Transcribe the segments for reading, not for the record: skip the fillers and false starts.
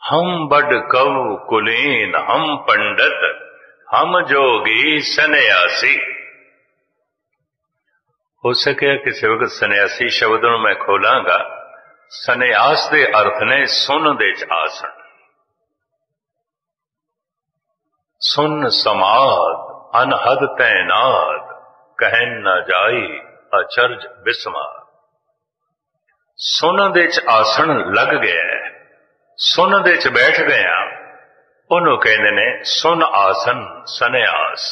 हम बड कव कुलीन हम पंडित हम जोगी सन्यासी। हो सके किसी वक्त सन्यासी शब्द नूं मैं खोलांगा। सन्यास दे अर्थ ने सुन दे च आसन, सुन समाद अनहद तैनाद, कहन न जाई अचरज बिस्मार। सुन दे च आसन लग गया, सुन दे च बैठ गया, ਉਹਨੂੰ ਕਹਿੰਦੇ ਨੇ ਸੁਨ ਆਸਨ ਸੰਨਿਆਸ।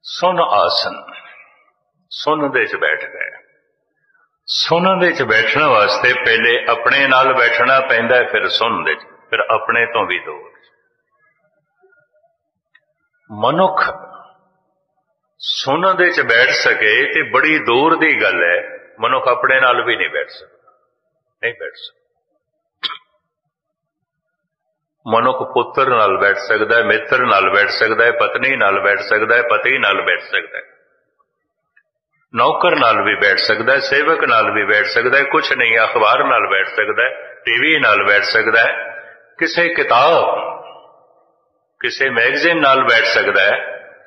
ਸੁਨ ਆਸਨ, ਸੁਨ ਦੇ ਚ ਬੈਠ ਗਏ। ਸੁਨ ਦੇ ਚ ਬੈਠਣ ਵਾਸਤੇ ਪਹਿਲੇ ਆਪਣੇ ਨਾਲ ਬੈਠਣਾ ਪੈਂਦਾ ਹੈ, ਫਿਰ ਸੁਨ ਦੇ ਚ, ਫਿਰ ਆਪਣੇ ਤੋਂ ਵੀ ਦੂਰ। ਮਨੁੱਖ ਸੁਨ ਦੇ ਚ ਬੈਠ ਸਕੇ ਤੇ ਬੜੀ ਦੂਰ ਦੀ ਗੱਲ ਹੈ। ਮਨੁੱਖ ਆਪਣੇ ਨਾਲ ਵੀ ਨਹੀਂ ਬੈਠ ਸਕਦਾ, ਨਹੀਂ ਬੈਠ ਸਕਦਾ। ਮਨੁੱਖ ਪੁੱਤਰ ਨਾਲ ਬੈਠ ਸਕਦਾ ਹੈ, ਮਿੱਤਰ ਨਾਲ ਬੈਠ ਸਕਦਾ ਹੈ, ਪਤਨੀ ਨਾਲ ਬੈਠ ਸਕਦਾ ਹੈ, ਪਤੀ ਨਾਲ ਬੈਠ ਸਕਦਾ ਹੈ, ਨੌਕਰ ਨਾਲ ਵੀ ਬੈਠ ਸਕਦਾ ਹੈ, ਸੇਵਕ ਨਾਲ ਵੀ ਬੈਠ ਸਕਦਾ ਹੈ, ਕੁਛ ਨਹੀਂ ਅਖਬਾਰ ਨਾਲ ਬੈਠ ਸਕਦਾ ਹੈ, ਟੀਵੀ ਨਾਲ ਬੈਠ ਸਕਦਾ ਹੈ, ਕਿਸੇ ਕਿਤਾਬ ਕਿਸੇ ਮੈਗਜ਼ੀਨ ਨਾਲ ਬੈਠ ਸਕਦਾ ਹੈ।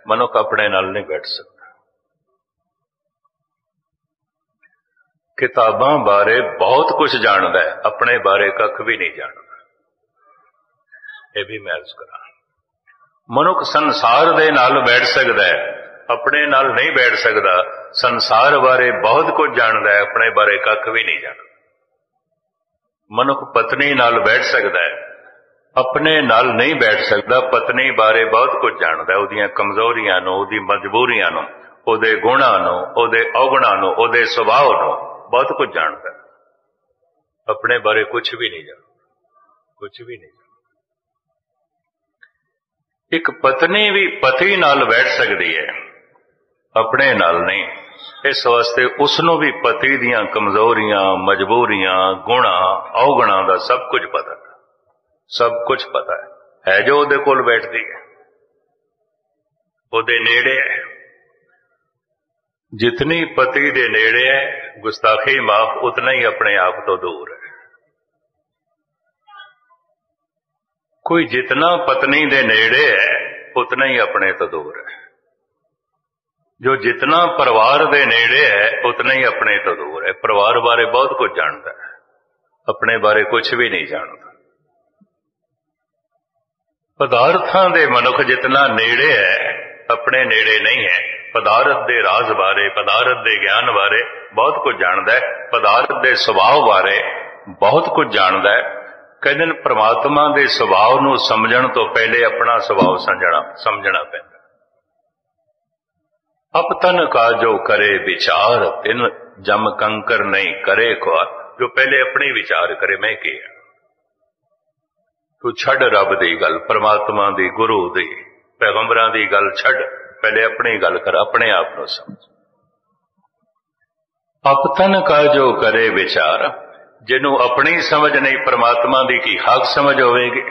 ਮਨੁੱਖ ਆਪਣੇ ਨਾਲ ਨਹੀਂ ਬੈਠ ਸਕਦਾ। ਕਿਤਾਬਾਂ ਬਾਰੇ ਬਹੁਤ ਕੁਝ ਜਾਣਦਾ ਹੈ, ਆਪਣੇ ਬਾਰੇ ਕੱਖ ਵੀ ਨਹੀਂ ਜਾਣਦਾ। ਇਹ ਵੀ ਮੈਂ ਅਰਜ਼ ਕਰਾਂ, ਮਨੁੱਖ ਸੰਸਾਰ ਦੇ ਨਾਲ ਬੈਠ ਸਕਦਾ ਹੈ, ਆਪਣੇ ਨਾਲ ਨਹੀਂ ਬੈਠ ਸਕਦਾ। ਸੰਸਾਰ ਬਾਰੇ ਬਹੁਤ ਕੁਝ ਜਾਣਦਾ ਹੈ, ਆਪਣੇ ਬਾਰੇ ਕੱਖ ਵੀ ਨਹੀਂ ਜਾਣਦਾ। ਮਨੁੱਖ ਪਤਨੀ ਨਾਲ ਬੈਠ ਸਕਦਾ ਹੈ, ਆਪਣੇ ਨਾਲ ਨਹੀਂ ਬੈਠ ਸਕਦਾ। ਪਤਨੀ ਬਾਰੇ ਬਹੁਤ ਕੁਝ ਜਾਣਦਾ ਹੈ, ਉਹਦੀਆਂ ਕਮਜ਼ੋਰੀਆਂ ਨੂੰ, ਉਹਦੀ ਮਜਬੂਰੀਆਂ ਨੂੰ, ਉਹਦੇ ਗੁਣਾਂ ਨੂੰ, ਉਹਦੇ ਔਗੁਣਾਂ ਨੂੰ, ਉਹਦੇ ਸੁਭਾਅ ਨੂੰ ਬਹੁਤ ਕੁਝ ਜਾਣਦਾ ਹੈ। ਆਪਣੇ ਬਾਰੇ ਕੁਝ ਵੀ ਨਹੀਂ ਜਾਣਦਾ, ਕੁਝ ਵੀ ਨਹੀਂ। ਇੱਕ ਪਤਨੀ ਵੀ ਪਤੀ ਨਾਲ ਬੈਠ ਸਕਦੀ ਹੈ, ਆਪਣੇ ਨਾਲ ਨਹੀਂ। ਇਸ ਵਾਸਤੇ ਉਸ ਨੂੰ ਵੀ ਪਤੀ ਦੀਆਂ ਕਮਜ਼ੋਰੀਆਂ, ਮਜਬੂਰੀਆਂ, ਗੁਣਾਂ, ਔਗੁਣਾਂ ਦਾ ਸਭ ਕੁਝ ਪਤਾ ਹੈ, ਸਭ ਕੁਝ ਪਤਾ ਹੈ ਜੋ ਉਹਦੇ ਕੋਲ ਬੈਠਦੀ ਹੈ, ਉਹਦੇ ਨੇੜੇ ਹੈ। ਜਿਤਨੀ ਪਤੀ ਦੇ ਨੇੜੇ ਹੈ, ਗੁਸਤਾਖੀ ਮਾਫ, ਉਤਨਾ ਹੀ ਆਪਣੇ ਆਪ ਤੋਂ ਦੂਰ ਹੈ। ਕੋਈ ਜਿਤਨਾ ਪਤਨੀ ਦੇ ਨੇੜੇ ਹੈ, ਉਤਨਾ ਹੀ ਆਪਣੇ ਤੋਂ ਦੂਰ ਹੈ। ਜੋ ਜਿਤਨਾ ਪਰਿਵਾਰ ਦੇ ਨੇੜੇ ਹੈ, ਉਤਨਾ ਹੀ ਆਪਣੇ ਤੋਂ ਦੂਰ ਹੈ। ਪਰਿਵਾਰ ਬਾਰੇ ਬਹੁਤ ਕੁਝ ਜਾਣਦਾ ਹੈ, ਆਪਣੇ ਬਾਰੇ ਕੁਝ ਵੀ ਨਹੀਂ ਜਾਣਦਾ। ਪਦਾਰਥਾਂ ਦੇ ਮਨੁੱਖ ਜਿਤਨਾ ਨੇੜੇ ਹੈ, ਆਪਣੇ ਨੇੜੇ ਨਹੀਂ ਹੈ। ਪਦਾਰਥ ਦੇ ਰਾਜ਼ ਬਾਰੇ, ਪਦਾਰਥ ਦੇ ਗਿਆਨ ਬਾਰੇ ਬਹੁਤ ਕੁਝ ਜਾਣਦਾ ਹੈ, ਪਦਾਰਥ ਦੇ ਸੁਭਾਅ ਬਾਰੇ ਬਹੁਤ ਕੁਝ ਜਾਣਦਾ ਹੈ। ਕਹਿੰਦੇ ਨੇ ਪ੍ਰਮਾਤਮਾ ਦੇ ਸੁਭਾਅ ਨੂੰ ਸਮਝਣ ਤੋਂ ਪਹਿਲੇ ਆਪਣਾ ਸੁਭਾਅ ਸਮਝਣਾ ਪੈਂਦਾ। ਅਪਤਨ ਕਾ ਜੋ ਕਰੇ ਵਿਚਾਰ, ਤਿਨ ਜਮ ਕੰਕਰ ਨਹੀਂ ਕਰੇ ਖੁਆਰ। ਜੋ ਪਹਿਲੇ ਆਪਣੀ ਵਿਚਾਰ ਕਰੇ, ਮੈਂ ਕੀ ਹਾਂ। ਤੂੰ ਛੱਡ ਰੱਬ ਦੀ ਗੱਲ, ਪ੍ਰਮਾਤਮਾ ਦੀ, ਗੁਰੂ ਦੀ, ਪੈਗੰਬਰਾਂ ਦੀ ਗੱਲ ਛੱਡ, ਪਹਿਲੇ ਆਪਣੀ ਗੱਲ ਕਰ, ਆਪਣੇ ਆਪ ਨੂੰ ਸਮਝ। ਅਪਤਨ ਕਾ ਜੋ ਕਰੇ ਵਿਚਾਰ, ਜਿਹਨੂੰ ਆਪਣੀ ਸਮਝ ਨਹੀਂ, ਪ੍ਰਮਾਤਮਾ ਦੀ ਕੀ ਹੱਕ ਸਮਝ ਹੋਵੇਗੀ?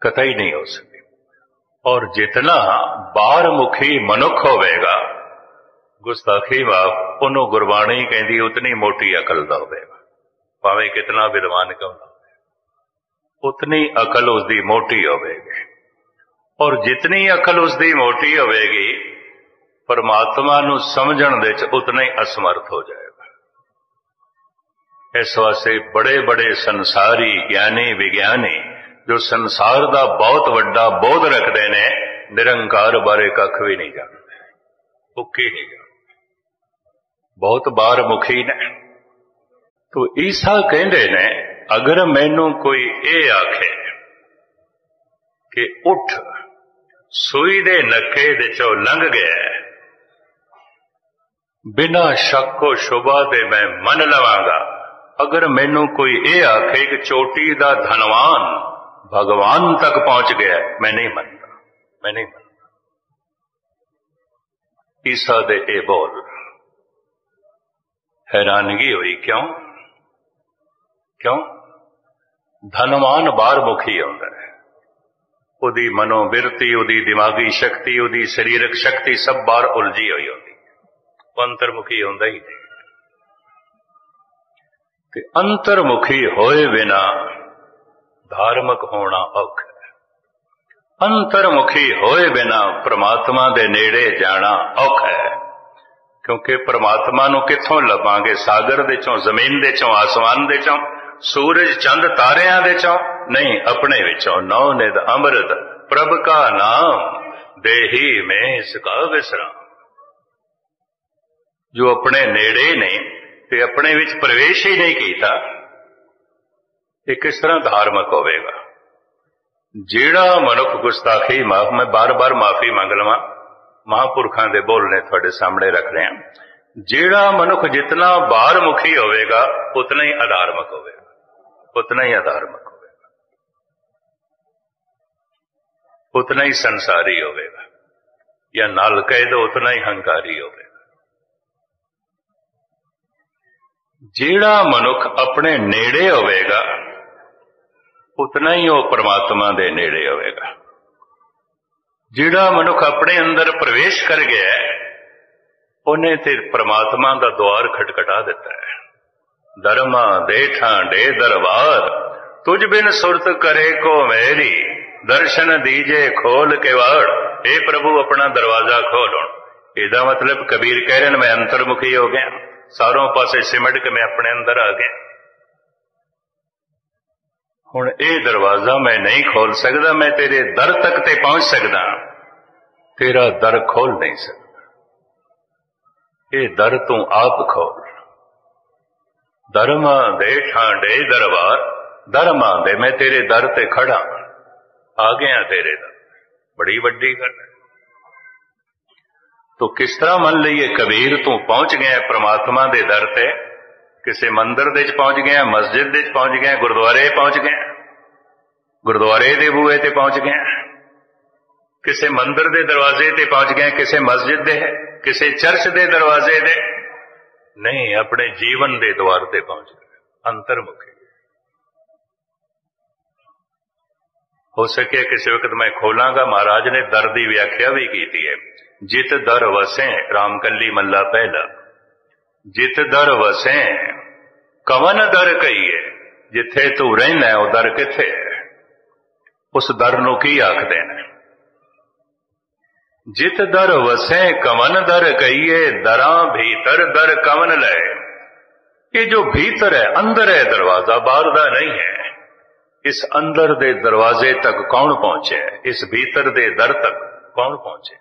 ਕਤਈ ਨਹੀਂ ਹੋ ਸਕਦੀ। ਔਰ ਜਿਤਨਾ ਬਾਹਰਮੁਖੀ ਮਨੁੱਖ ਹੋਵੇਗਾ, ਗੁਸਤਾਖੀ ਮਾਫ, ਉਹਨੂੰ ਗੁਰਬਾਣੀ ਕਹਿੰਦੀ ਉਤਨੀ ਮੋਟੀ ਅਕਲ ਦਾ ਹੋਵੇਗਾ। ਭਾਵੇਂ ਕਿਤਨਾ ਵਿਦਵਾਨ ਕਿਉਂ ਨਾ ਹੋਵੇ, ਉਤਨੀ ਅਕਲ ਉਸਦੀ ਮੋਟੀ ਹੋਵੇਗੀ। ਔਰ ਜਿਤਨੀ ਅਕਲ ਉਸਦੀ ਮੋਟੀ ਹੋਵੇਗੀ, ਪਰਮਾਤਮਾ ਨੂੰ ਸਮਝਣ ਦੇ ਚ ਉਤਨਾ ਹੀ ਅਸਮਰਥ ਹੋ ਜਾਏਗਾ। ਇਸ ਵਾਸਤੇ ਬੜੇ ਬੜੇ ਸੰਸਾਰੀ ਗਿਆਨੀ, ਵਿਗਿਆਨੀ ਜੋ ਸੰਸਾਰ ਦਾ ਬਹੁਤ ਵੱਡਾ ਬੋਧ ਰੱਖਦੇ ਨੇ, ਨਿਰੰਕਾਰ ਬਾਰੇ ਕੱਖ ਵੀ ਨਹੀਂ ਜਾਣਦੇ, ਭੁੱਖੀ ਨਹੀਂ ਜਾਣਦੇ, ਬਹੁਤ ਬਾਹਰਮੁਖੀ ਨੇ। ਤੋ ਈਸਾ ਕਹਿੰਦੇ ਨੇ, ਅਗਰ ਮੈਨੂੰ ਕੋਈ ਇਹ ਆਖੇ ਕਿ ਉੱਠ, ਸੂਈ ਦੇ ਨੱਕੇ ਦੇ ਚੋਂ ਲੰਘ ਗਿਆ, ਬਿਨਾਂ ਸ਼ੱਕੋ ਸ਼ੁਬਾ ਦੇ ਮੈਂ ਮੰਨ ਲਵਾਂਗਾ। ਅਗਰ ਮੈਨੂੰ ਕੋਈ ਇਹ ਆਖੇ ਕਿ ਚੋਟੀ ਦਾ ਧਨਵਾਨ ਭਗਵਾਨ ਤੱਕ ਪਹੁੰਚ ਗਿਆ, ਮੈਂ ਨਹੀਂ ਮੰਨਦਾ, ਮੈਂ ਨਹੀਂ ਮੰਨਦਾ। ਈਸਾ ਦੇ ਇਹ ਬੋਲ, ਹੈਰਾਨਗੀ ਹੋਈ। ਕਿਉਂ? ਧਨਵਾਨ ਬਾਹਰਮੁਖੀ ਆਉਂਦਾ ਹੈ, ਉਹਦੀ ਮਨੋਬਿਰਤੀ, ਉਹਦੀ ਦਿਮਾਗੀ ਸ਼ਕਤੀ, ਉਹਦੀ ਸਰੀਰਕ ਸ਼ਕਤੀ ਸਭ ਬਾਹਰ ਉਲਝੀ ਹੋਈ ਹੁੰਦੀ, ਉਹ ਅੰਤਰਮੁਖੀ ਹੁੰਦਾ ਹੀ ਨਹੀਂ। ਤੇ ਅੰਤਰਮੁਖੀ ਹੋਏ ਬਿਨਾ ਧਾਰਮਿਕ ਹੋਣਾ ਔਖਾ ਹੈ। ਅੰਤਰਮੁਖੀ ਹੋਏ ਬਿਨਾ ਪ੍ਰਮਾਤਮਾ ਦੇ ਨੇੜੇ ਜਾਣਾ ਔਖਾ ਹੈ, ਕਿਉਂਕਿ ਪ੍ਰਮਾਤਮਾ ਨੂੰ ਕਿੱਥੋਂ ਲੱਭਾਂਗੇ? ਸਾਗਰ ਦੇ ਚੋਂ, ਜ਼ਮੀਨ ਦੇ ਚੋਂ, ਆਸਮਾਨ ਦੇ ਚੋਂ, ਸੂਰਜ ਚੰਦ ਤਾਰਿਆਂ ਦੇ ਚੋਂ ਨਹੀਂ, ਆਪਣੇ ਵਿੱਚੋਂ। ਨੌ ਨਿਧ ਅੰਮ੍ਰਿਤ ਪ੍ਰਭ ਕਾ ਨਾਮ ਦੇਹੀ ਮੈਂ ਸਕਾ ਵਿਸਰਾਮ। ਜੋ ਆਪਣੇ ਨੇੜੇ ਨੇ ਤੇ ਆਪਣੇ ਵਿੱਚ ਪ੍ਰਵੇਸ਼ ਹੀ ਨਹੀਂ ਕੀਤਾ, ਇਹ ਕਿਸ ਤਰ੍ਹਾਂ ਧਾਰਮਿਕ ਹੋਵੇਗਾ? ਜਿਹੜਾ ਮਨੁੱਖ ਗੁਸਤਾਖੀ, ਮੈਂ ਬਾਰ-ਬਾਰ ਮਾਫੀ ਮੰਗ ਲਵਾਂ, ਮਹਾਂਪੁਰਖਾਂ ਦੇ ਬੋਲ ਨੇ ਤੁਹਾਡੇ ਸਾਹਮਣੇ ਰੱਖ ਰਹੇ ਹਾਂ। ਜਿਹੜਾ ਮਨੁੱਖ ਜਿਤਨਾ ਬਾਹਰਮੁਖੀ ਹੋਵੇਗਾ ਉਤਨਾ ਹੀ ਅਧਾਰਮਿਕ ਹੋਵੇਗਾ, ਉਤਨਾ ਹੀ ਅਧਾਰਮਿਕ ਹੋਵੇਗਾ, ਉਤਨਾ ਹੀ ਸੰਸਾਰੀ ਹੋਵੇਗਾ, ਜਾਂ ਨਾਲ ਕਹਿ ਦੋ ਉਤਨਾ ਹੀ ਹੰਕਾਰੀ ਹੋਵੇਗਾ। ਜਿਹੜਾ ਮਨੁੱਖ ਆਪਣੇ ਨੇੜੇ ਹੋਵੇਗਾ ਉਤਨਾ ਹੀ ਉਹ ਪਰਮਾਤਮਾ ਦੇ ਨੇੜੇ ਹੋਵੇਗਾ। ਜਿਹੜਾ ਮਨੁੱਖ ਆਪਣੇ ਅੰਦਰ ਪ੍ਰਵੇਸ਼ ਕਰ ਗਿਆ ਉਹਨੇ ਤੇ ਪਰਮਾਤਮਾ ਦਾ ਦੁਆਰ ਖਟਖਟਾ ਦਿੱਤਾ ਹੈ। ਧਰਮਾ ਦੇਠਾਂ ਡੇ ਦਰਬਾਰ ਤੁਝ ਬਿਨ ਸੁਰਤ ਕਰੇ ਕੋ ਮੇਰੀ ਦਰਸ਼ਨ ਦੀਜੇ ਖੋਲ ਕੇ ਵਾੜ। हे ਪ੍ਰਭੂ ਆਪਣਾ ਦਰਵਾਜ਼ਾ ਖੋਲ। ਇਹਦਾ ਮਤਲਬ ਕਬੀਰ ਕਹਿ ਰਹੇ ਮੈਂ ਅੰਤਰਮੁਖੀ ਹੋ ਗਿਆ, ਸਾਰੋਂ ਪਾਸੇ ਸਿਮਟ ਕੇ ਮੈਂ ਆਪਣੇ ਅੰਦਰ ਆ ਗਿਆ। ਹੁਣ ਇਹ ਦਰਵਾਜ਼ਾ ਮੈਂ ਨਹੀਂ ਖੋਲ ਸਕਦਾ, ਮੈਂ ਤੇਰੇ ਦਰ ਤੱਕ ਤੇ ਪਹੁੰਚ ਸਕਦਾ, ਤੇਰਾ ਦਰ ਖੋਲ ਨਹੀਂ ਸਕਦਾ। ਇਹ ਦਰ ਤੂੰ ਆਪ ਖੋਲ। ਧਰਮਾਂ ਦੇ ਠਾਂਡੇ ਦਰਬਾਰ, ਧਰਮਾਂ ਦੇ ਮੈਂ ਤੇਰੇ ਦਰ ਤੇ ਖੜਾ ਆ ਗਿਆ, ਤੇਰੇ ਦਰ। ਬੜੀ ਵੱਡੀ ਗੱਲ ਹੈ। ਤੋ ਕਿਸ ਤਰ੍ਹਾਂ ਮੰਨ ਲਈਏ ਕਬੀਰ ਤੂੰ ਪਹੁੰਚ ਗਿਆ ਪ੍ਰਮਾਤਮਾ ਦੇ ਦਰ ਤੇ? ਕਿਸੇ ਮੰਦਿਰ ਦੇ ਚ ਪਹੁੰਚ ਗਿਆ, ਮਸਜਿਦ ਦੇ ਚ ਪਹੁੰਚ ਗਿਆ, ਗੁਰਦੁਆਰੇ ਪਹੁੰਚ ਗਿਆ, ਗੁਰਦੁਆਰੇ ਦੇ ਬੂਹੇ ਤੇ ਪਹੁੰਚ ਗਿਆ, ਕਿਸੇ ਮੰਦਿਰ ਦੇ ਦਰਵਾਜ਼ੇ ਤੇ ਪਹੁੰਚ ਗਿਆ, ਕਿਸੇ ਮਸਜਿਦ ਦੇ, ਕਿਸੇ ਚਰਚ ਦੇ ਦਰਵਾਜ਼ੇ ਦੇ ਨਹੀਂ, ਆਪਣੇ ਜੀਵਨ ਦੇ ਦੁਆਰ ਤੇ ਪਹੁੰਚ ਗਏ, ਅੰਤਰਮੁਖੀ। ਹੋ ਸਕੇ ਕਿਸੇ ਵਕਤ ਮੈਂ ਖੋਲਾਂਗਾ, ਮਹਾਰਾਜ ਨੇ ਦਰ ਦੀ ਵਿਆਖਿਆ ਵੀ ਕੀਤੀ ਹੈ। ਜਿਤ ਦਰ ਵਸੈ ਰਾਮ ਕੱਲੀ ਮੱਲਾ ਪਹਿਲਾ, ਜਿਤ ਦਰ ਵਸੈ ਕਵਨ ਦਰ ਕਹੀਏ। ਜਿੱਥੇ ਤੂੰ ਰਹਿਣਾ ਉਹ ਦਰ ਕਿੱਥੇ ਹੈ? ਉਸ ਦਰ ਨੂੰ ਕੀ ਆਖਦੇ ਨੇ? ਜਿਤ ਦਰ ਵਸੈ ਕਵਨ ਦਰ ਕਹੀਏ, ਦਰਾਂ ਭੀਤਰ ਦਰ ਕਵਨ ਲੈ। ਇਹ ਜੋ ਭੀਤਰ ਹੈ, ਅੰਦਰ ਹੈ ਦਰਵਾਜ਼ਾ, ਬਾਹਰ ਦਾ ਨਹੀਂ ਹੈ। ਇਸ ਅੰਦਰ ਦੇ ਦਰਵਾਜ਼ੇ ਤੱਕ ਕੌਣ ਪਹੁੰਚਿਆ? ਇਸ ਭੀਤਰ ਦੇ ਦਰ ਤੱਕ ਕੌਣ ਪਹੁੰਚੇ?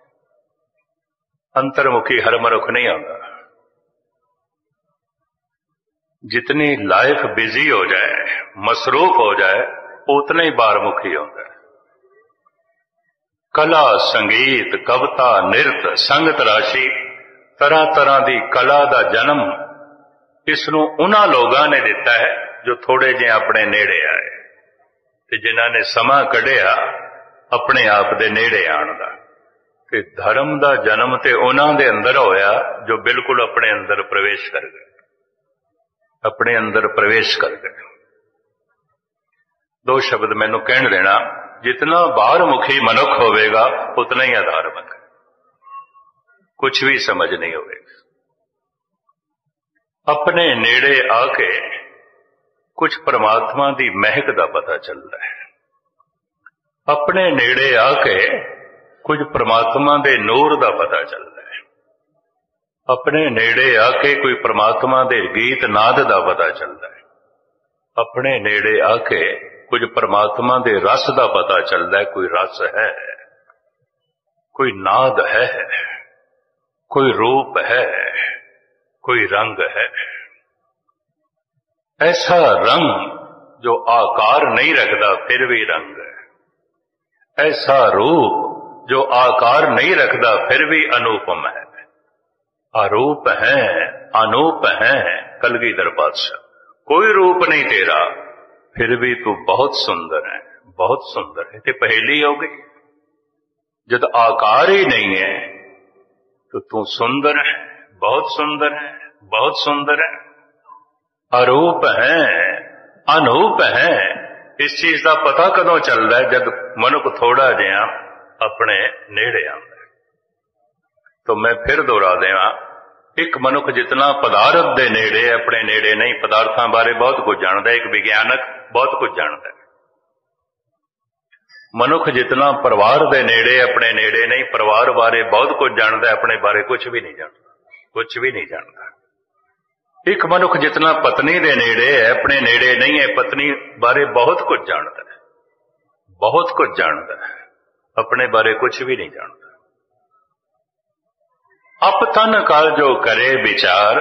ਅੰਤਰਮੁਖੀ ਹਰ ਮਨੁੱਖ ਨਹੀਂ ਆਉਂਦਾ। ਜਿਤਨੀ ਲਾਈਫ ਬਿਜ਼ੀ ਹੋ ਜਾਏ, ਮਸਰੂਫ ਹੋ ਜਾਏ, ਉਤਨਾ ਹੀ ਬਾਹਰਮੁਖੀ ਹੁੰਦਾ ਹੈ। ਕਲਾ, ਸੰਗੀਤ, ਕਵਿਤਾ, ਨਿਰਤ, ਸੰਗਤ ਰਾਸ਼ੀ, ਤਰ੍ਹਾਂ ਤਰ੍ਹਾਂ ਦੀ ਕਲਾ ਦਾ ਜਨਮ ਇਸ ਨੂੰ ਉਹਨਾਂ ਲੋਕਾਂ ਨੇ ਦਿੱਤਾ ਹੈ ਜੋ ਥੋੜੇ ਜਿਹੇ ਆਪਣੇ ਨੇੜੇ ਆਏ ਤੇ ਜਿਨ੍ਹਾਂ ਨੇ ਸਮਾਂ ਕੱਢਿਆ ਆਪਣੇ ਆਪ ਦੇ ਨੇੜੇ ਆਉਣ ਦਾ। ਤੇ ਧਰਮ ਦਾ ਜਨਮ ਤੇ ਉਹਨਾਂ ਦੇ ਅੰਦਰ ਹੋਇਆ ਜੋ ਬਿਲਕੁਲ ਆਪਣੇ ਅੰਦਰ ਪ੍ਰਵੇਸ਼ ਕਰ ਗਏ, ਆਪਣੇ ਅੰਦਰ ਪ੍ਰਵੇਸ਼ ਕਰ ਗਏ। ਦੋ ਸ਼ਬਦ ਮੈਨੂੰ ਕਹਿਣ ਦੇਣਾ, ਜਿਤਨਾ ਬਾਹਰਮੁਖੀ ਮਨੁੱਖ ਹੋਵੇਗਾ ਉਤਨਾ ਹੀ ਅਧਾਰਮਿਕ, ਕੁਝ ਵੀ ਸਮਝ ਨਹੀਂ ਹੋਵੇਗਾ। ਆਪਣੇ ਨੇੜੇ ਆ ਕੇ ਕੁਝ ਪਰਮਾਤਮਾ ਦੀ ਮਹਿਕ ਦਾ ਪਤਾ ਚੱਲਦਾ ਹੈ। ਆਪਣੇ ਨੇੜੇ ਆ ਕੇ ਕੁਝ ਪਰਮਾਤਮਾ ਦੇ ਨੂਰ ਦਾ ਪਤਾ ਚੱਲਦਾ ਹੈ। ਆਪਣੇ ਨੇੜੇ ਆ ਕੇ ਕੋਈ ਪਰਮਾਤਮਾ ਦੇ ਗੀਤ ਨਾਦ ਦਾ ਪਤਾ ਚੱਲਦਾ ਹੈ। ਆਪਣੇ ਨੇੜੇ ਆ ਕੇ ਕੁਝ ਪਰਮਾਤਮਾ ਦੇ ਰਸ ਦਾ ਪਤਾ ਚੱਲਦਾ ਹੈ। ਕੋਈ ਰਸ ਹੈ, ਕੋਈ ਨਾਦ ਹੈ, ਕੋਈ ਰੂਪ ਹੈ, ਕੋਈ ਰੰਗ ਹੈ। ਐਸਾ ਰੰਗ ਜੋ ਆਕਾਰ ਨਹੀਂ ਰੱਖਦਾ ਫਿਰ ਵੀ ਰੰਗ ਹੈ। ਐਸਾ ਰੂਪ ਜੋ ਆਕਾਰ ਨਹੀਂ ਰੱਖਦਾ ਫਿਰ ਵੀ ਅਨੂਪਮ ਹੈ। ਆਰੂਪ ਹੈ, ਅਨੂਪ ਹੈ। ਕਲਗੀਧਰ ਪਾਤਸ਼ਾਹ, ਕੋਈ ਰੂਪ ਨਹੀਂ ਤੇਰਾ ਫਿਰ ਵੀ ਤੂੰ ਬਹੁਤ ਸੁੰਦਰ ਹੈ, ਬਹੁਤ ਸੁੰਦਰ ਹੈ। ਤੇ ਪਹੇਲੀ ਹੋ ਗਈ, ਜਦ ਆਕਾਰ ਹੀ ਨਹੀਂ ਹੈ तो तू सुंदर है, बहुत सुंदर है, बहुत सुंदर है। अरूप है, अनूप है। इस चीज का पता कदों चलता है? जब मनुख थोड़ा जिहा अपने नेड़े आंदा है। तो मैं फिर दोहरा देवां, ਇੱਕ ਮਨੁੱਖ ਜਿਤਨਾ ਪਦਾਰਥ ਦੇ ਨੇੜੇ ਆਪਣੇ ਨੇੜੇ ਨਹੀਂ, ਪਦਾਰਥਾਂ ਬਾਰੇ ਬਹੁਤ ਕੁਝ ਜਾਣਦਾ ਹੈ। ਇੱਕ ਵਿਗਿਆਨਕ ਬਹੁਤ ਕੁਝ ਜਾਣਦਾ ਹੈ। ਮਨੁੱਖ ਜਿਤਨਾ ਪਰਿਵਾਰ ਦੇ ਨੇੜੇ ਆਪਣੇ ਨੇੜੇ ਨਹੀਂ, ਪਰਿਵਾਰ ਬਾਰੇ ਬਹੁਤ ਕੁਝ ਜਾਣਦਾ ਹੈ, ਆਪਣੇ ਬਾਰੇ ਕੁਝ ਵੀ ਨਹੀਂ ਜਾਣਦਾ, ਕੁਝ ਵੀ ਨਹੀਂ ਜਾਣਦਾ। ਇੱਕ ਮਨੁੱਖ ਜਿਤਨਾ ਪਤਨੀ ਦੇ ਨੇੜੇ ਹੈ ਆਪਣੇ ਨੇੜੇ ਨਹੀਂ ਹੈ, ਪਤਨੀ ਬਾਰੇ ਬਹੁਤ ਕੁਝ ਜਾਣਦਾ ਹੈ, ਬਹੁਤ ਕੁਝ ਜਾਣਦਾ ਹੈ, ਆਪਣੇ ਬਾਰੇ ਕੁਝ ਵੀ ਨਹੀਂ ਜਾਣਦਾ। ਅਪ ਤਨ ਕਾਲ ਜੋ ਕਰੇ ਵਿਚਾਰ,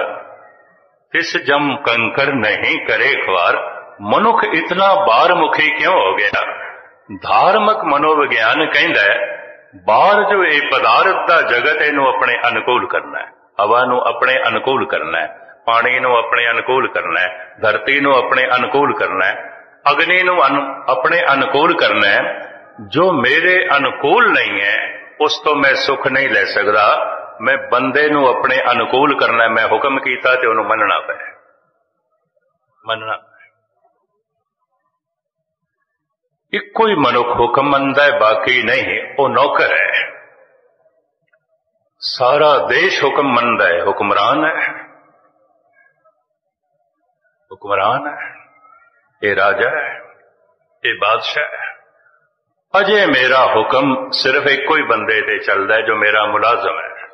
ਤਿਸ ਜਮ ਕੰਕਰ ਨਹੀਂ ਕਰੇ ਖਵਾਰ। ਮਨੁੱਖ ਇਤਨਾ ਬਾਹਰਮੁਖੀ ਕਿਉਂ ਹੋ ਗਿਆ? ਧਾਰਮਿਕ ਮਨੋਵਿਗਿਆਨ ਕਹਿੰਦਾ ਬਾਹਰ ਜੋ ਇਹ ਪਦਾਰਥ ਦਾ ਜਗਤ ਇਹਨੂੰ ਆਪਣੇ ਅਨੁਕੂਲ ਕਰਨਾ ਹੈ, ਹਵਾ ਨੂੰ ਆਪਣੇ ਅਨੁਕੂਲ ਕਰਨਾ ਹੈ, ਪਾਣੀ ਨੂੰ ਆਪਣੇ ਅਨੁਕੂਲ ਕਰਨਾ ਹੈ, ਧਰਤੀ ਨੂੰ ਆਪਣੇ ਅਨੁਕੂਲ ਕਰਨਾ ਹੈ, ਅਗਨੀ ਨੂੰ ਆਪਣੇ ਅਨੁਕੂਲ ਕਰਨਾ ਹੈ। ਜੋ ਮੇਰੇ ਅਨੁਕੂਲ ਨਹੀਂ ਹੈ ਉਸ ਤੋਂ ਮੈਂ ਸੁੱਖ ਨਹੀਂ ਲੈ ਸਕਦਾ। ਮੈਂ ਬੰਦੇ ਨੂੰ ਆਪਣੇ ਅਨੁਕੂਲ ਕਰਨਾ ਹੈ। ਮੈਂ ਹੁਕਮ ਕੀਤਾ ਤੇ ਉਹਨੂੰ ਮੰਨਣਾ ਪਿਆ, ਮੰਨਣਾ। ਇੱਕੋ ਹੀ ਮਨੁੱਖ ਹੁਕਮ ਮੰਨਦਾ ਹੈ, ਬਾਕੀ ਨਹੀਂ, ਉਹ ਨੌਕਰ ਹੈ। ਸਾਰਾ ਦੇਸ਼ ਹੁਕਮ ਮੰਨਦਾ ਹੈ, ਹੁਕਮਰਾਨ ਹੈ, ਹੁਕਮਰਾਨ ਹੈ, ਇਹ ਰਾਜਾ ਹੈ, ਇਹ ਬਾਦਸ਼ਾਹ ਹੈ। ਅਜੇ ਮੇਰਾ ਹੁਕਮ ਸਿਰਫ ਇੱਕੋ ਹੀ ਬੰਦੇ ਤੇ ਚੱਲਦਾ ਹੈ, ਜੋ ਮੇਰਾ ਮੁਲਾਜ਼ਮ ਹੈ,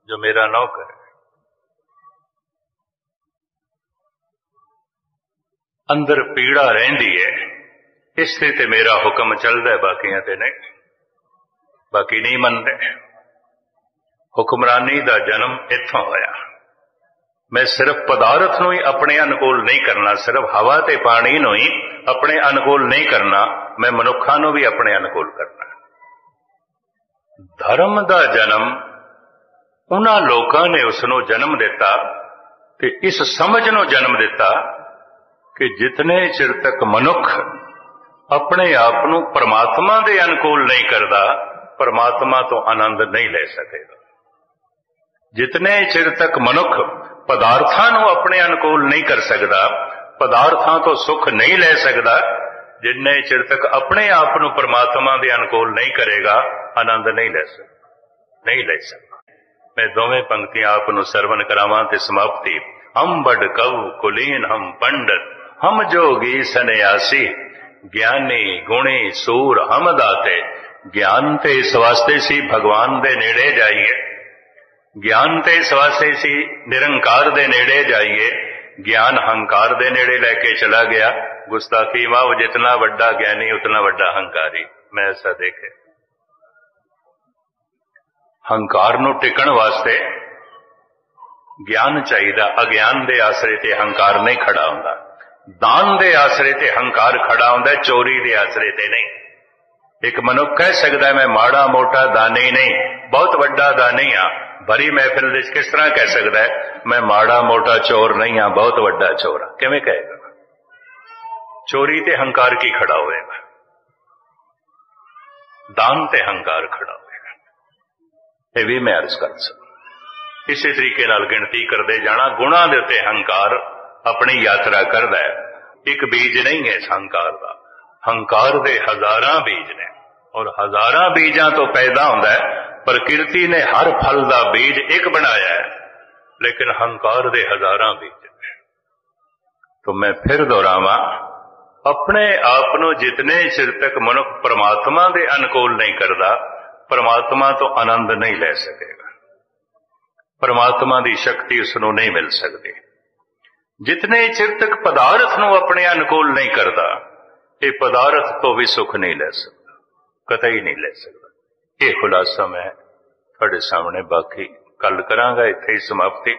ਜੋ ਮੇਰਾ ਨੌਕਰ ਹੈ। ਅੰਦਰ ਪੀੜਾ ਰਹਿੰਦੀ ਹੈ, ਇਸ ਤੇ ਮੇਰਾ ਹੁਕਮ ਚੱਲਦਾ ਹੈ, ਬਾਕੀਆਂ ਤੇ ਨਹੀਂ, ਬਾਕੀ ਨਹੀਂ ਮੰਨਦੇ। ਹੁਕਮਰਾਨੀ ਦਾ ਜਨਮ ਇੱਥੋਂ ਹੋਇਆ। ਮੈਂ ਸਿਰਫ ਪਦਾਰਥ ਨੂੰ ਹੀ ਆਪਣੇ ਅਨੁਕੂਲ ਨਹੀਂ ਕਰਨਾ, ਸਿਰਫ ਹਵਾ ਤੇ ਪਾਣੀ ਨੂੰ ਹੀ ਆਪਣੇ ਅਨੁਕੂਲ ਨਹੀਂ ਕਰਨਾ, ਮੈਂ ਮਨੁੱਖਾਂ ਨੂੰ ਵੀ ਆਪਣੇ ਅਨੁਕੂਲ ਕਰਨਾ। ਧਰਮ ਦਾ ਜਨਮ ਉਹਨਾਂ ਲੋਕਾਂ ਨੇ ਉਸ ਨੂੰ ਜਨਮ ਦਿੱਤਾ ਤੇ ਇਸ ਸਮਝ ਨੂੰ ਜਨਮ ਦਿੱਤਾ ਕਿ ਜਿਤਨੇ ਚਿਰ ਤੱਕ ਮਨੁੱਖ ਆਪਣੇ ਆਪ ਨੂੰ ਪਰਮਾਤਮਾ ਦੇ ਅਨੁਕੂਲ ਨਹੀਂ ਕਰਦਾ, ਪਰਮਾਤਮਾ ਤੋਂ ਆਨੰਦ ਨਹੀਂ ਲੈ ਸਕੇਗਾ। ਜਿਤਨੇ ਚਿਰ ਤੱਕ ਮਨੁੱਖ ਪਦਾਰਥਾਂ ਨੂੰ ਆਪਣੇ ਅਨੁਕੂਲ ਨਹੀਂ ਕਰ ਸਕਦਾ, ਪਦਾਰਥਾਂ ਤੋਂ ਸੁੱਖ ਨਹੀਂ ਲੈ ਸਕਦਾ, ਜਿੰਨੇ ਚਿਰ ਤੱਕ ਆਪਣੇ ਆਪ ਨੂੰ ਪਰਮਾਤਮਾ ਦੇ ਅਨੁਕੂਲ ਨਹੀਂ ਕਰੇਗਾ, ਆਨੰਦ ਨਹੀਂ ਲੈ ਸਕਦਾ, ਨਹੀਂ ਲੈ ਸਕਦਾ। ਮੈਂ ਦੋਵੇਂ ਪੰਕਤੀਆਂ ਆਪ ਨੂੰ ਸਰਵਨ ਕਰਾਵਾਂ ਤੇ ਸਮਾਪਤੀ। ਹਮ ਬੜ ਕਉ ਕੁਲੀਨ ਹਮ ਪੰਡਤ, ਹਮ ਜੋਗੀ ਸੰਨਿਆਸੀ, ਗਿਆਨੀ ਗੁਣੀ ਸੂਰ ਹਮ ਦਾਤੇ। ਗਿਆਨ ਤੇ ਇਸ ਵਾਸਤੇ ਸੀ ਭਗਵਾਨ ਦੇ ਨੇੜੇ ਜਾਈਏ, ਗਿਆਨ ਤੇ ਇਸ ਵਾਸਤੇ ਸੀ ਨਿਰੰਕਾਰ ਦੇ ਨੇੜੇ ਜਾਈਏ। ਗਿਆਨ ਹੰਕਾਰ ਦੇ ਨੇੜੇ ਲੈ ਕੇ ਚਲਾ ਗਿਆ। ਗੁਸਤਾਖੀ ਵਾਹ, ਜਿਤਨਾ ਵੱਡਾ ਗਿਆਨੀ ਉਤਨਾ ਵੱਡਾ ਹੰਕਾਰੀ। ਮੈਂ ਐਸਾ ਦੇਖੇ। ਹੰਕਾਰ ਨੂੰ ਟਿਕਣ ਵਾਸਤੇ ਗਿਆਨ ਚਾਹੀਦਾ। ਅਗਿਆਨ ਦੇ ਆਸਰੇ ਤੇ ਹੰਕਾਰ ਨਹੀਂ ਖੜਾ ਹੁੰਦਾ। ਦਾਨ ਦੇ ਆਸਰੇ ਤੇ ਹੰਕਾਰ ਖੜਾ ਹੁੰਦਾ, ਚੋਰੀ ਦੇ ਆਸਰੇ ਤੇ ਨਹੀਂ। ਇੱਕ ਮਨੁੱਖ ਕਹਿ ਸਕਦਾ ਮੈਂ ਮਾੜਾ ਮੋਟਾ ਦਾਨੀ ਨਹੀਂ, ਬਹੁਤ ਵੱਡਾ ਦਾਨੀ ਹਾਂ। ਭਰੀ ਮਹਿਫਿਲ ਵਿੱਚ ਕਿਸ ਤਰ੍ਹਾਂ ਕਹਿ ਸਕਦਾ ਹੈ ਮੈਂ ਮਾੜਾ ਮੋਟਾ ਚੋਰ ਨਹੀਂ ਹਾਂ, ਬਹੁਤ ਵੱਡਾ ਚੋਰ ਹਾਂ? ਕਿਵੇਂ ਕਹੇਗਾ? ਚੋਰੀ ਤੇ ਹੰਕਾਰ ਕੀ ਖੜਾ ਹੋਏਗਾ? ਦਾਨ ਤੇ ਹੰਕਾਰ ਖੜਾ ਹੋਏਗਾ। ਇਹ ਵੀ ਮੈਂ ਅਰਜ਼ ਕਰ ਸਕਦਾ। ਇਸੇ ਤਰੀਕੇ ਨਾਲ ਗਿਣਤੀ ਕਰਦੇ ਜਾਣਾ। ਗੁਣਾਂ ਦੇ ਉੱਤੇ ਹੰਕਾਰ ਆਪਣੀ ਯਾਤਰਾ ਕਰਦਾ ਹੈ। ਇੱਕ ਬੀਜ ਨਹੀਂ ਹੈ ਇਸ ਹੰਕਾਰ ਦਾ। ਹੰਕਾਰ ਦੇ ਹਜ਼ਾਰਾਂ ਬੀਜ ਨੇ ਔਰ ਹਜ਼ਾਰਾਂ ਬੀਜਾਂ ਤੋਂ ਪੈਦਾ ਹੁੰਦਾ ਹੈ। ਪ੍ਰਕਿਰਤੀ ਨੇ ਹਰ ਫਲ ਦਾ ਬੀਜ ਇੱਕ ਬਣਾਇਆ ਹੈ, ਲੇਕਿਨ ਹੰਕਾਰ ਦੇ ਹਜ਼ਾਰਾਂ ਬੀਜ ਨੇ। ਤਾਂ ਮੈਂ ਫਿਰ ਦੁਹਰਾਵਾਂ, ਆਪਣੇ ਆਪ ਨੂੰ ਜਿਤਨੇ ਚਿਰ ਤੱਕ ਮਨੁੱਖ ਪਰਮਾਤਮਾ ਦੇ ਅਨੁਕੂਲ ਨਹੀਂ ਕਰਦਾ, ਪਰਮਾਤਮਾ ਤੋਂ ਆਨੰਦ ਨਹੀਂ ਲੈ ਸਕੇਗਾ। ਪਰਮਾਤਮਾ ਦੀ ਸ਼ਕਤੀ ਉਸ ਨੂੰ ਨਹੀਂ ਮਿਲ ਸਕਦੀ। ਜਿਤਨੇ ਚਿਰ ਤੱਕ ਪਦਾਰਥ ਨੂੰ ਆਪਣੇ ਅਨੁਕੂਲ ਨਹੀਂ ਕਰਦਾ, ਇਹ ਪਦਾਰਥ ਤੋਂ ਵੀ ਸੁੱਖ ਨਹੀਂ ਲੈ ਸਕਦਾ, ਕਤਈ ਨਹੀਂ ਲੈ ਸਕਦਾ। ਇਹ ਖੁਲਾਸਾ ਮੈਂ ਤੁਹਾਡੇ ਸਾਹਮਣੇ ਬਾਕੀ ਕੱਲ ਕਰਾਂਗਾ। ਇੱਥੇ ਹੀ ਸਮਾਪਤੀ।